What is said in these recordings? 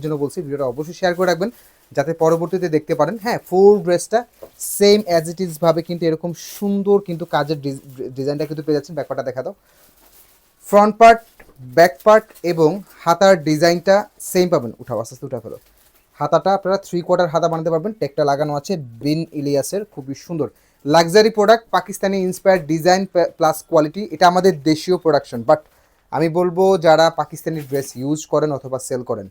জন্য বলছি ভিডিওটা অবশ্যই শেয়ার করে রাখবেন যাতে পরবর্তীতে দেখতে পারেন। হ্যাঁ, ফুল ড্রেসটা সেম অ্যাজ ইট ইজ ভাবে কিন্তু এরকম সুন্দর কিন্তু কাজের ডিজাইনটা কিন্তু পেয়ে যাচ্ছেন। ব্যাক পার্টটা দেখা দাও। ফ্রন্ট পার্ট, ব্যাক পার্ট এবং হাতার ডিজাইনটা সেম পাবেন। উঠাও, আস্তে আস্তে উঠা ফেলো। হাতাটা আপনারা 3/4 হাতা বানাতে পারবেন। টেকটা লাগানো আছে বিন ইলিয়াসের, খুবই সুন্দর luxury product, Pakistani inspired design plus quality. এটা আমাদের দেশীয় প্রোডাকশন, বাট আমি বলবো যারা পাকিস্তানি ড্রেস ইউজ করেন অথবা সেল করেন,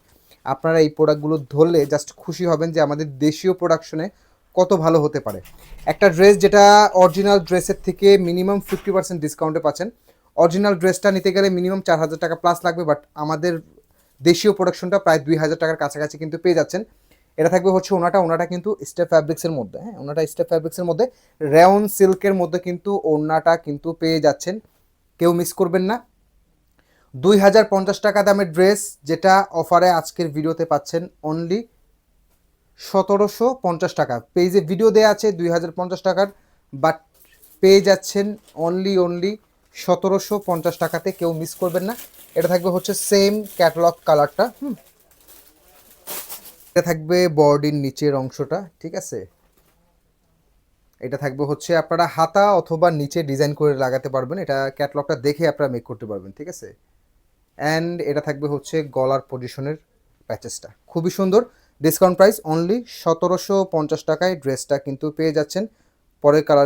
আপনারা এই প্রোডাক্টগুলো ধরলে জাস্ট খুশি হবেন যে আমাদের দেশীয় প্রোডাকশনে কত ভালো হতে পারে। একটা ড্রেস যেটা অরিজিনাল ড্রেসের থেকে মিনিমাম 50% ডিসকাউন্টে পাচ্ছেন। অরিজিনাল ড্রেসটা নিতে গেলে মিনিমাম 4,000 টাকা প্লাস লাগবে, বাট আমাদের দেশীয় প্রোডাকশনটা প্রায় 2,000 টাকার কাছাকাছি কিন্তু পেয়ে যাচ্ছেন। এটা থাকবে হচ্ছে ওনাটা কিন্তু স্টেপ ফ্যাব্রিক্সের মধ্যে। হ্যাঁ, ওনাটা স্টেপ ফ্যাব্রিক্সের মধ্যে রেয়ন সিল্কের মধ্যে কিন্তু ওনাটা কিন্তু পেয়ে যাচ্ছেন, কেউ মিস করবেন না। 2,050 টাকা দামের ড্রেস যেটা অফারে আজকের ভিডিওতে পাচ্ছেন অনলি 1,750 টাকা। পেজে ভিডিও দেওয়া আছে 2,050 টাকার, বাট পেয়ে যাচ্ছেন অনলি 1,750 টাকাতে, কেউ মিস করবেন না। এটা থাকবে হচ্ছে সেম ক্যাটালগ কালারটা। এটা থাকবে বডির নিচের অংশটা, ঠিক আছে। এটা থাকবে হচ্ছে আপনারা হাতা অথবা নিচে ডিজাইন করে লাগাতে পারবেন, এটা ক্যাটালগটা দেখে আপনারা মেক করতে পারবেন, ঠিক আছে। অ্যান্ড এটা থাকবে হচ্ছে গলার পজিশনের প্যাচেসটা, খুবই সুন্দর। ডিসকাউন্ট প্রাইস অনলি 1,750 টাকায় ড্রেসটা কিন্তু পেয়ে যাচ্ছেন। পরের কালার